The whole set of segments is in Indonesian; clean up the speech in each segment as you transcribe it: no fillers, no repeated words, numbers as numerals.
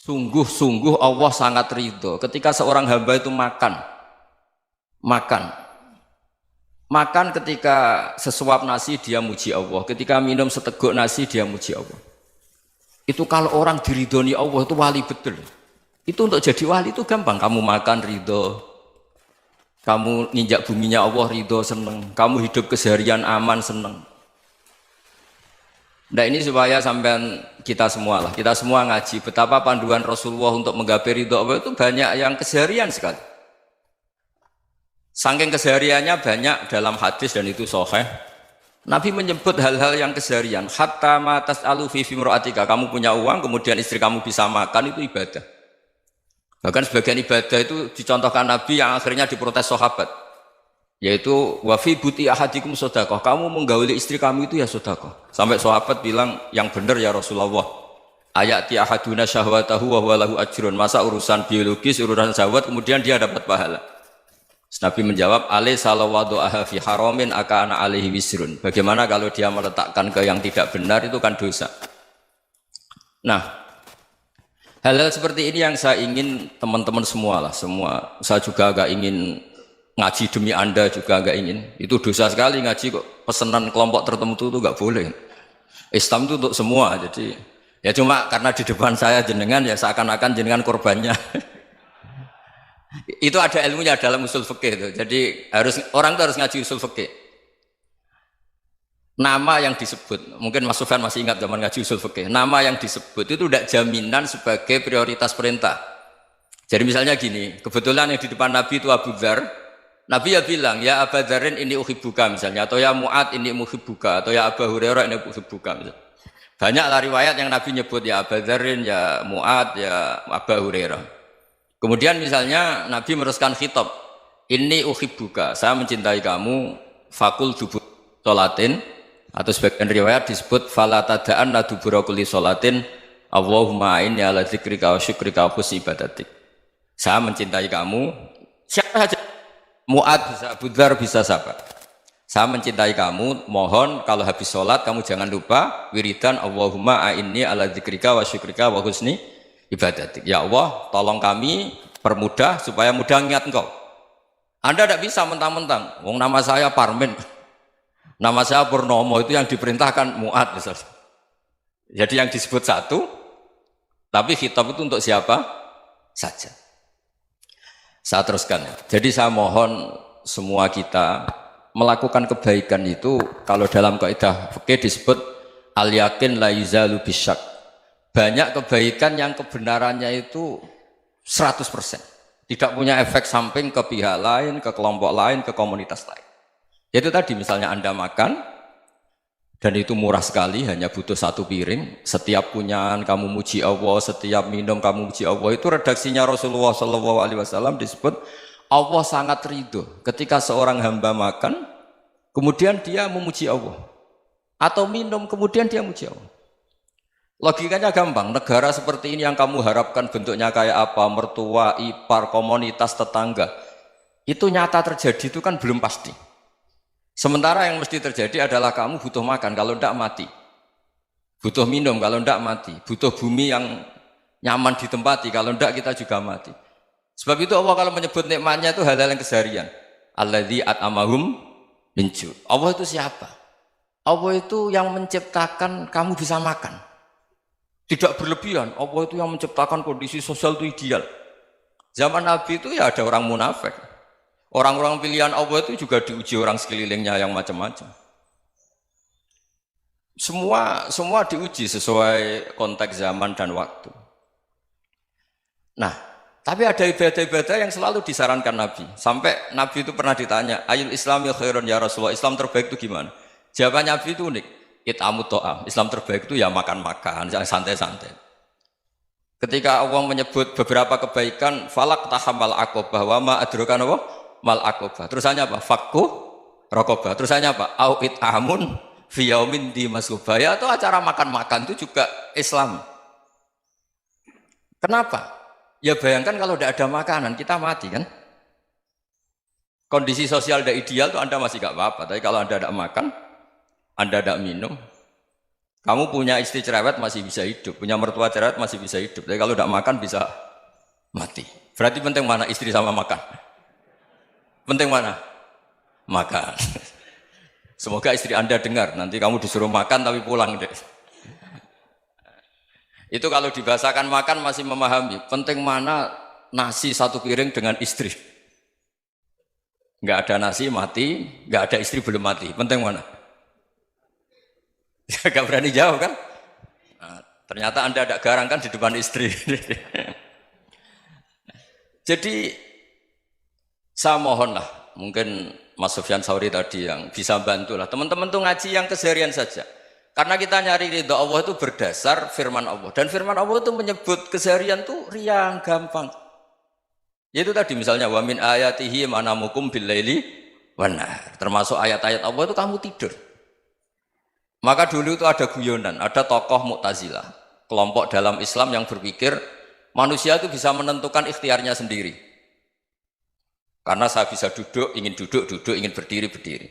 Sungguh-sungguh Allah sangat ridho ketika seorang hamba itu makan ketika sesuap nasi dia muji Allah, ketika minum seteguk nasi dia muji Allah. Itu kalau orang diridhoni Allah itu wali betul. Itu untuk jadi wali itu gampang, kamu makan ridho, kamu nginjak buminya Allah ridho seneng, kamu hidup keseharian aman seneng. Nah ini supaya sampean kita semua ngaji betapa panduan Rasulullah untuk menggapai ridho Allah itu banyak yang keseharian sekali. Saking kesehariannya banyak dalam hadis dan itu sahih. Nabi menyebut hal-hal yang keseharian. Hatta ma tas'alu fi fimra'atika, kamu punya uang kemudian istri kamu bisa makan itu ibadah. Bahkan sebagian ibadah itu dicontohkan Nabi yang akhirnya diprotes sahabat. Yaitu wa fi buti ahadikum sedekah, kamu menggauli istri kamu itu ya sedekah. Sampai sahabat bilang yang benar ya Rasulullah. Ayati ahaduna syahwatahu wa huwa lahu ajrun. Masa urusan biologis, urusan syahwat kemudian dia dapat pahala. Nabi menjawab, alaysa lawadu'aha fi haramin akana alaihi wisrun. Bagaimana kalau dia meletakkan ke yang tidak benar itu kan dosa. Nah, hal-hal seperti ini yang saya ingin teman-teman semua saya juga agak ingin ngaji demi Anda juga agak ingin. Itu dosa sekali ngaji kok pesanan kelompok tertentu itu enggak boleh. Islam itu untuk semua. Jadi ya cuma karena di depan saya jenengan ya seakan-akan jenengan korbannya. Itu ada ilmunya dalam usul fikih itu. Jadi orang itu harus ngaji usul fikih. Nama yang disebut, mungkin Mas Sufyan masih ingat zaman ngaji usul fikih. Nama yang disebut itu tidak jaminan sebagai prioritas perintah. Jadi misalnya gini, kebetulan yang di depan Nabi itu Abu Dzar. Nabi ya bilang, ya Aba Dzarin ini uhibbuka misalnya, atau ya Mu'ad ini uhibbuka, atau ya Aba Hurairah ini uhibbuka misalnya. Banyaklah riwayat yang Nabi nyebut ya Aba Dzarin, ya Mu'ad, ya Aba Hurairah. Kemudian misalnya Nabi meneruskan khitab, ini uhibbuka, saya mencintai kamu, fakul dubur sholatin, atau sebagian riwayat disebut fala tada'an la dubura kulli sholatin, Allahumma inni ala dzikrika wa syukrika wa husni ibadatik. Saya mencintai kamu, siapa saja. Mu'ad bisa, Abu Dzar bisa siapa? Saya mencintai kamu, mohon kalau habis sholat kamu jangan lupa wiridan Allahumma a'inni ala dzikrika wa syukrika wa husni ibadatik. Ya Allah, tolong kami permudah supaya mudah ingat engkau. Anda tidak bisa mentang-mentang, wong nama saya Parmin, nama saya Purnomo, itu yang diperintahkan Mu'ad misalnya. Jadi yang disebut satu, tapi khitab itu untuk siapa saja. Saya teruskan. Jadi saya mohon semua kita melakukan kebaikan itu kalau dalam kaidah fikih disebut al yakin la yuzalu bisyak. Banyak kebaikan yang kebenarannya itu 100%. Tidak punya efek samping ke pihak lain, ke kelompok lain, ke komunitas lain. Itu tadi misalnya Anda makan dan itu murah sekali, hanya butuh satu piring. Setiap punyaan kamu muji Allah, setiap minum kamu muji Allah. Itu redaksinya Rasulullah SAW disebut Allah sangat ridho ketika seorang hamba makan, kemudian dia memuji Allah, atau minum kemudian dia muji Allah. Logikanya gampang. Negara seperti ini yang kamu harapkan bentuknya kayak apa, mertua, ipar, komunitas, tetangga, itu nyata terjadi itu kan belum pasti. Sementara yang mesti terjadi adalah kamu butuh makan, kalau tidak mati. Butuh minum, kalau tidak mati. Butuh bumi yang nyaman ditempati, kalau tidak kita juga mati. Sebab itu Allah kalau menyebut nikmatnya itu hal-hal yang keseharian. Alladzi at'amahum min ju'. Allah itu siapa? Allah itu yang menciptakan kamu bisa makan. Tidak berlebihan. Allah itu yang menciptakan kondisi sosial itu ideal. Zaman Nabi itu ya ada orang munafik. Orang-orang pilihan Allah itu juga diuji orang sekelilingnya yang macam-macam. Semua diuji sesuai konteks zaman dan waktu. Nah, tapi ada ibadah-ibadah yang selalu disarankan Nabi. Sampai Nabi itu pernah ditanya, ayul islami khairun ya Rasulullah, Islam terbaik itu gimana? Jawaban Nabi itu unik. It'amut to'am. Islam terbaik itu ya makan-makan, yang santai-santai. Ketika Allah menyebut beberapa kebaikan, falak tahamal aqobah wa ma adrokan Allah mal aqobah. Terusannya apa? Fakku raqobah. Terusannya apa? Au it'amun fi yaumin di masghubah. Ya itu acara makan-makan itu juga Islam. Kenapa? Ya bayangkan kalau tidak ada makanan, kita mati kan? Kondisi sosial tidak ideal itu Anda masih gak apa-apa. Tapi kalau Anda tidak makan, Anda tidak minum, Kamu punya istri cerewet masih bisa hidup, punya mertua cerewet masih bisa hidup. Tapi kalau tidak makan bisa mati. Berarti penting mana istri sama makan? Penting mana? Makan. Semoga istri Anda dengar, nanti kamu disuruh makan tapi pulang deh. Itu kalau dibahasakan makan masih memahami. Penting mana nasi satu piring dengan istri. Nggak ada nasi mati, nggak ada istri belum mati. Penting mana? Gak berani jawab kan? Nah, ternyata Anda ada garang kan di depan istri. Jadi saya mohonlah, mungkin Mas Sufyan Sauri tadi yang bisa bantulah. Teman-teman tuh ngaji yang keseharian saja. Karena kita nyari ridha Allah itu berdasar firman Allah. Dan firman Allah itu menyebut keseharian tuh riang, gampang. Yaitu tadi misalnya wa min ayatihi manamukum bil laili wan nahar. Termasuk ayat-ayat Allah itu kamu tidur. Maka dulu itu ada guyonan, ada tokoh Mu'tazilah, kelompok dalam Islam yang berpikir manusia itu bisa menentukan ikhtiarnya sendiri. Karena saya bisa duduk, ingin berdiri, berdiri.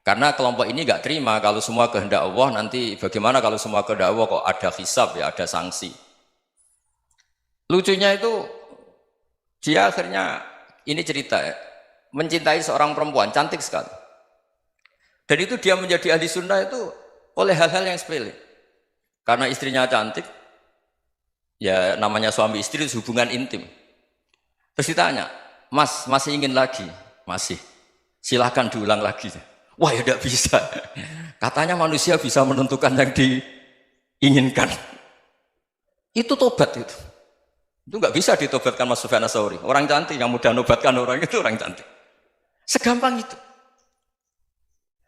Karena kelompok ini nggak terima kalau semua kehendak Allah, nanti bagaimana kalau semua kehendak Allah kok ada hisab ya, ada sanksi. Lucunya itu dia akhirnya, ini cerita ya, mencintai seorang perempuan, cantik sekali. Dan itu dia menjadi ahli sunnah itu oleh hal-hal yang sepele. Karena istrinya cantik, ya namanya suami istri hubungan intim. Terus ditanya, Mas, masih ingin lagi? Masih. Silahkan diulang lagi. Wah ya tidak bisa. Katanya manusia bisa menentukan yang diinginkan. Itu tobat itu. Itu nggak bisa ditobatkan Mas Sufyan Ats-Tsauri. Orang cantik yang mudah nobatkan orang itu orang cantik. Segampang itu.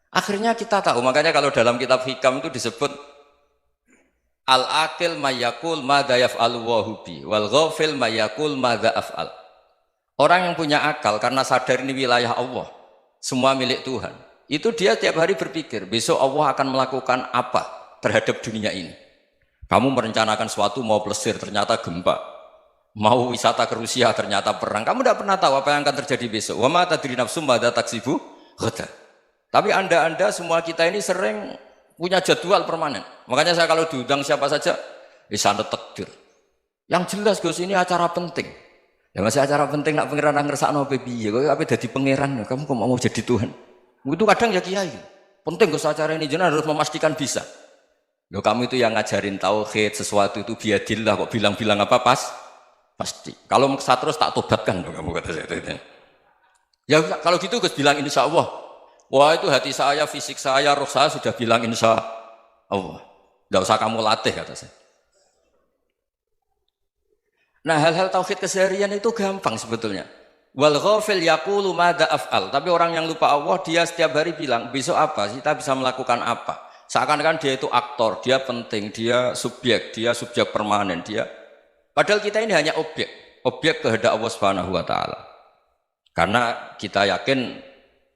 Akhirnya kita tahu, makanya kalau dalam kitab Hikam itu disebut al-aqil mayyakul madza yaf'alu wa hubi wal ghafil mayyakul madza af'al. Orang yang punya akal karena sadar ini wilayah Allah, semua milik Tuhan. Itu dia tiap hari berpikir, besok Allah akan melakukan apa terhadap dunia ini. Kamu merencanakan suatu mau plesir, ternyata gempa. Mau wisata ke Rusia, ternyata perang. Kamu tidak pernah tahu apa yang akan terjadi besok. Wa ma tadri nafsum madza taksibu ghadan. Tapi anda semua kita ini sering punya jadwal permanen. Makanya saya kalau diundang siapa saja, sanad takdir. Yang jelas Gus ini acara penting. Ya masih acara penting nak pangeran ngersakno piye? Kok ape dadi pangeran? Kamu kok mau jadi Tuhan? Itu kadang ya kiai. Penting Gus acara ini jenengan harus memastikan bisa. Loh kamu itu yang ngajarin tauhid, sesuatu itu biadillah kok bilang-bilang apa pasti. Kalau maksa terus tak tobatkan loh kamu kata saya. Ya kalau gitu Gus bilang insya Allah. Wah itu hati saya, fisik saya, roh saya sudah bilang insya Allah. Tidak usah kamu latih kata saya. Nah hal-hal tauhid keseharian itu gampang sebetulnya. Wal ghafil yaqulu madza af'al. Tapi orang yang lupa Allah dia setiap hari bilang besok apa? Kita bisa melakukan apa? Seakan-akan dia itu aktor, dia penting, dia subjek permanen, dia. Padahal kita ini hanya objek kehendak Allah Subhanahu wa taala. Karena kita yakin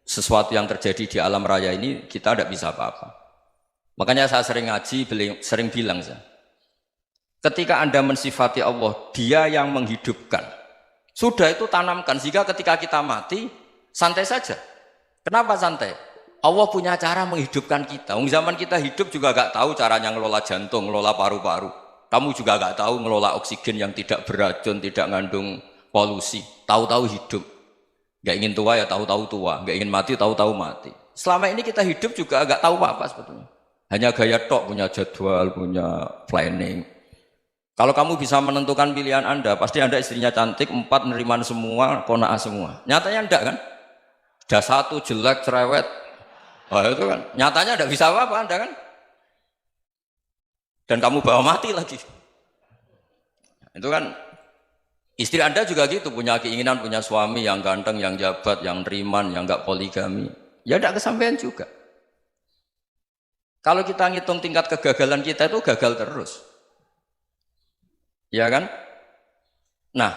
sesuatu yang terjadi di alam raya ini kita tidak bisa apa-apa. Makanya saya sering ngaji, sering bilang saya, ketika Anda mensifati Allah, Dia yang menghidupkan. Sudah itu tanamkan sehingga ketika kita mati santai saja. Kenapa santai? Allah punya cara menghidupkan kita. Zaman kita hidup juga gak tahu caranya ngelola jantung, ngelola paru-paru. Kamu juga gak tahu ngelola oksigen yang tidak beracun, tidak mengandung polusi. Tahu-tahu hidup. Gak ingin tua ya tahu-tahu tua, gak ingin mati tahu-tahu mati. Selama ini kita hidup juga gak tahu apa-apa sebetulnya. Hanya gaya tok, punya jadwal, punya planning. Kalau kamu bisa menentukan pilihan Anda, pasti Anda istrinya cantik, 4 neriman semua, kona'ah semua. Nyatanya enggak kan? Ada 1 jelek, cerewet. Oh itu kan, nyatanya enggak bisa apa-apa Anda kan? Dan kamu bawa mati lagi. Itu kan istri Anda juga gitu, punya keinginan, punya suami yang ganteng, yang jabat, yang neriman, yang enggak poligami. Ya enggak kesampaian juga. Kalau kita ngitung tingkat kegagalan kita itu gagal terus. Ya kan? Nah,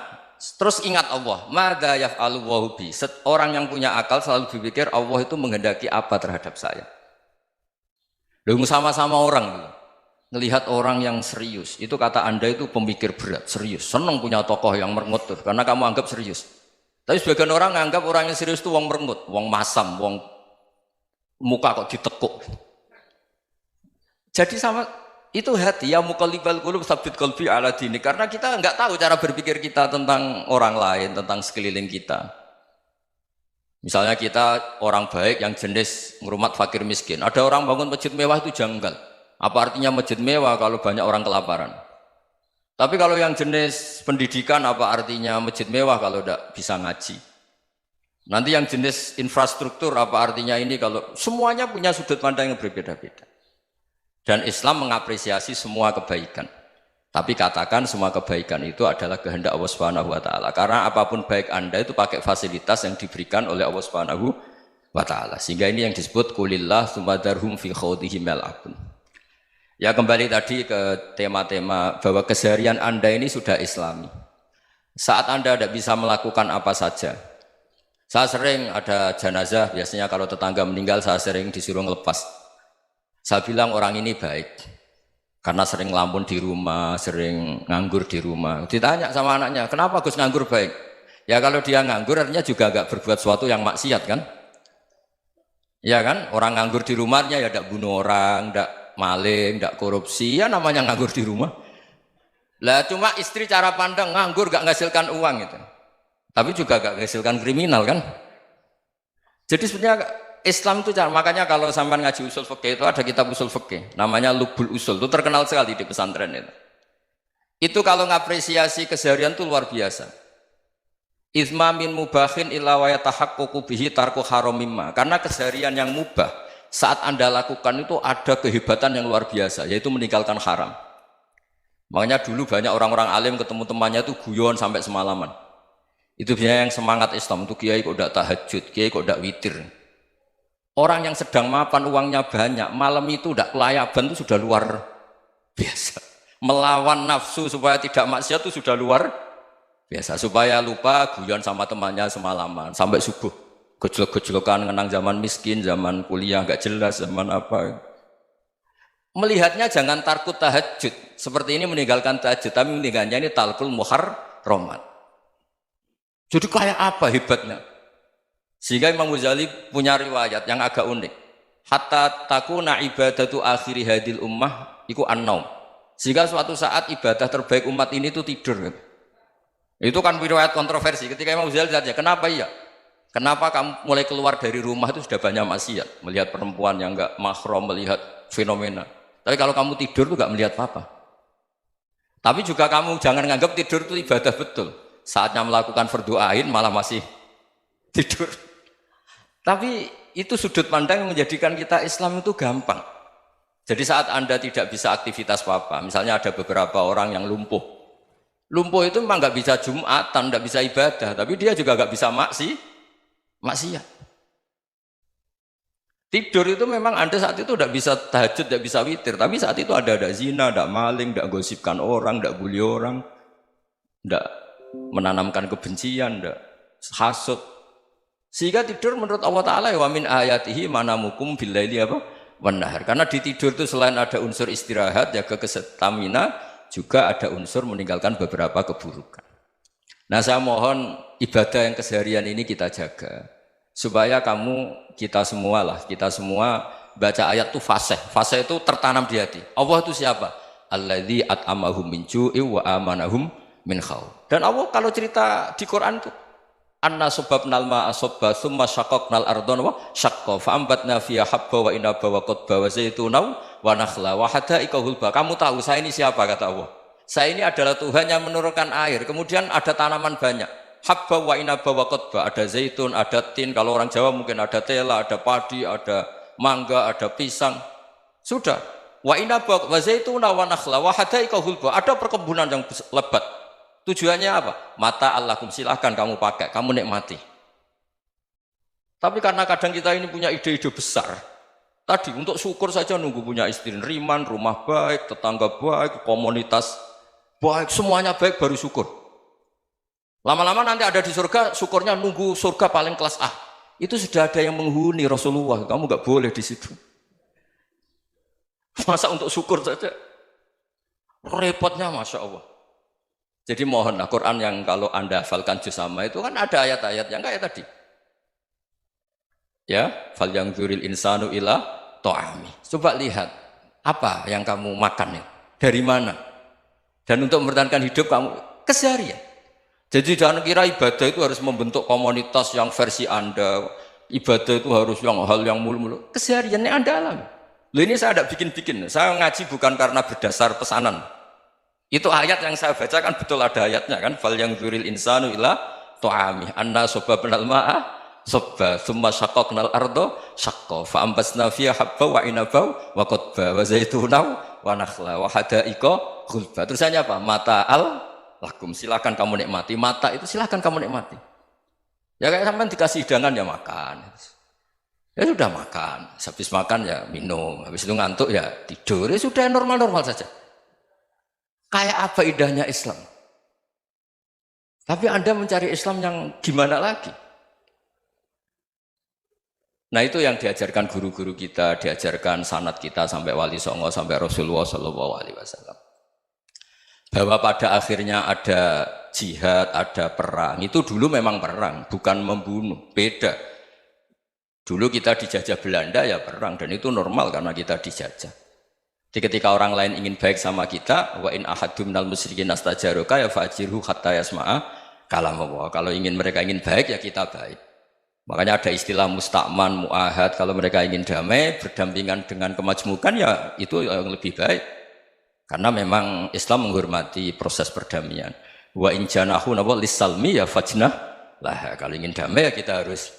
terus ingat Allah, madza yaf'alu wa bi. Orang yang punya akal selalu berpikir Allah itu menghendaki apa terhadap saya. Lalu sama-sama orang melihat orang yang serius, itu kata Anda itu pemikir berat, serius, senang punya tokoh yang merengut tuh, karena kamu anggap serius. Tapi sebagian orang anggap orang yang serius itu wong merengut, wong masam, wong muka kok ditekuk. Jadi sama Itu hati ya muqallibal qulub tsabbit qalbi ala dini, karena kita nggak tahu cara berpikir kita tentang orang lain, tentang sekeliling kita. Misalnya kita orang baik yang jenis ngrumat fakir miskin, ada orang bangun masjid mewah itu janggal. Apa artinya masjid mewah kalau banyak orang kelaparan? Tapi kalau yang jenis pendidikan, apa artinya masjid mewah kalau tidak bisa ngaji? Nanti yang jenis infrastruktur, apa artinya ini kalau semuanya punya sudut pandang yang berbeda-beda. Dan Islam mengapresiasi semua kebaikan. Tapi katakan semua kebaikan itu adalah kehendak Allah Subhanahu wa taala. Karena apapun baik Anda itu pakai fasilitas yang diberikan oleh Allah Subhanahu wa taala. Sehingga ini yang disebut qulillah tsumadarhum fi khawdihim yal'abun. Ya kembali tadi ke tema-tema bahwa keseharian Anda ini sudah Islami. Saat Anda tidak bisa melakukan apa saja. Saya sering ada jenazah, biasanya kalau tetangga meninggal saya sering disuruh ngelepas. Saya bilang orang ini baik karena sering ngelamun di rumah, sering nganggur di rumah. Ditanya sama anaknya, kenapa Gus nganggur baik? Ya kalau dia nganggur artinya juga agak berbuat sesuatu yang maksiat kan? Ya kan? Orang nganggur di rumahnya ya tidak bunuh orang, tidak maling, tidak korupsi, ya namanya nganggur di rumah. Lah cuma istri cara pandang nganggur gak menghasilkan uang itu. Tapi juga gak menghasilkan kriminal kan? Jadi sebenarnya Islam itu makanya kalau sampai ngaji usul fikih itu ada kitab usul fikih namanya Lubul Usul, itu terkenal sekali di pesantren itu. Itu kalau ngapresiasi keseharian itu luar biasa. Izma min mubahin illa wa yatahaqqaqu bihi tarku haramimma. Karena keseharian yang mubah saat Anda lakukan itu ada kehebatan yang luar biasa, yaitu meninggalkan haram. Makanya dulu banyak orang-orang alim ketemu temannya itu guyon sampai semalaman. Itu biasanya yang semangat Islam itu kiai kok tidak tahajud, kiai kok tidak witir. Orang yang sedang mapan uangnya banyak, malam itu tidak kelayaban itu sudah luar biasa. Melawan nafsu supaya tidak maksiat itu sudah luar biasa. Supaya lupa guyon sama temannya semalaman sampai subuh. Gejlok-gejlokan ngenang zaman miskin, zaman kuliah nggak jelas, zaman apa. Melihatnya jangan tarkut tahajud. Seperti ini meninggalkan tahajud, tapi meninggalkannya ini talkul muharramat. Jadi kayak apa hebatnya? Sehingga Imam Ghazali punya riwayat yang agak unik. Hatta takuna ibadatu akhiri hadil ummah iku an-naum. Sehingga suatu saat ibadah terbaik umat ini itu tidur. Itu kan riwayat kontroversi. Ketika Imam Ghazali tanya, kenapa iya? Kenapa kamu mulai keluar dari rumah itu sudah banyak maksiat? Melihat perempuan yang enggak mahram, melihat fenomena. Tapi kalau kamu tidur itu enggak melihat apa-apa. Tapi juga kamu jangan menganggap tidur itu ibadah betul. Saatnya melakukan fardhu ain malah masih tidur. Tapi itu sudut pandang yang menjadikan kita Islam itu gampang. Jadi saat Anda tidak bisa aktivitas apa-apa, misalnya ada beberapa orang yang lumpuh. Lumpuh itu memang nggak bisa Jumatan, nggak bisa ibadah, tapi dia juga nggak bisa maksiat. Tidur itu memang Anda saat itu tidak bisa tahajud, tidak bisa witir, tapi saat itu ada zina, ada maling, tidak gosipkan orang, tidak bully orang, tidak menanamkan kebencian, tidak hasud. Sehingga tidur menurut Allah Ta'ala wa min ayatihi manamukum billaili apa? Wan-nahar. Karena di tidur itu selain ada unsur istirahat, jaga kestamina, juga ada unsur meninggalkan beberapa keburukan. Nah saya mohon ibadah yang keseharian ini kita jaga. Supaya kita semua baca ayat itu fasih. Fasih itu tertanam di hati. Allah itu siapa? Alladzi at'amahum min ju'i wa amanahum min khauf. Dan Allah kalau cerita di Quran itu anna subabnal ma'a subba thumma syaqaqnal ardhan wa syaqqa fa ambatna fiha habba wa inaba wa qadba wa zaituna wa nakhla wa hada'iqa hulba. Kamu tahu saya ini siapa, kata Allah? Saya ini adalah Tuhan yang menurunkan air, kemudian ada tanaman banyak. Habba wa inaba wa qadba, ada zaitun, ada tin, kalau orang Jawa mungkin ada tela, ada padi, ada mangga, ada pisang. Sudah. Wa inaba wa zaituna wa nakhla wa hada'iqa hulba. Ada perkebunan yang lebat. Tujuannya apa? Mata Allahkum, silahkan kamu pakai, kamu nikmati. Tapi karena kadang kita ini punya ide-ide besar. Tadi untuk syukur saja nunggu punya istri riman, rumah baik, tetangga baik, komunitas baik, semuanya baik baru syukur. Lama-lama nanti ada di surga, syukurnya nunggu surga paling kelas A. Itu sudah ada yang menghuni Rasulullah, kamu nggak boleh di situ. Masa untuk syukur saja? Repotnya Masya Allah. Jadi mohonlah Quran yang kalau Anda hafalkan juz sama itu kan ada ayat-ayat yang kayak tadi. Ya, fal yang dzuril insanu ila ta'ami. Coba lihat. Apa yang kamu makan ya? Dari mana? Dan untuk mempertahankan hidup kamu keseharian. Jadi jangan kira ibadah itu harus membentuk komunitas yang versi Anda. Ibadah itu harus yang hal yang mulu-mulu. Kesehariannya Anda alami. Loh ini saya tidak bikin-bikin. Saya ngaji bukan karena berdasar pesanan. Itu ayat yang saya bacakan betul ada ayatnya kan. Fal yang dzuril insanu ila tu'ami anna sobabnal ma'a sobba thumma syaqaqnal ardo syaqqa fa ambasna fiha habba wa inaba wa qadba wa zaituna wa nakhla wa hadaika ghulba. Terusannya apa? Mata'al lakum, silakan kamu nikmati. Mata itu silakan kamu nikmati. Ya kayak sampean dikasih hidangan ya makan. Ya sudah makan, habis makan ya minum, habis itu ngantuk ya tidur. Ya sudah normal-normal saja. Kayak apa indahnya Islam? Tapi Anda mencari Islam yang gimana lagi? Nah itu yang diajarkan guru-guru kita, diajarkan sanad kita sampai Wali Songo, sampai Rasulullah SAW. Bahwa pada akhirnya ada jihad, ada perang. Itu dulu memang perang, bukan membunuh, beda. Dulu kita dijajah Belanda ya perang, dan itu normal karena kita dijajah. Jadi ketika orang lain ingin baik sama kita, wa in ahadum minal musyrikin astajaruka ya fa'jirhu hatta yasma'a kalam Allah. Kalau mereka ingin baik ya kita baik. Makanya ada istilah musta'man, mu'ahad. Kalau mereka ingin damai, berdampingan dengan kemajmukan ya itu yang lebih baik. Karena memang Islam menghormati proses perdamaian. Wa in janahu lis-salmi ya fajnah lah. Kalau ingin damai ya kita harus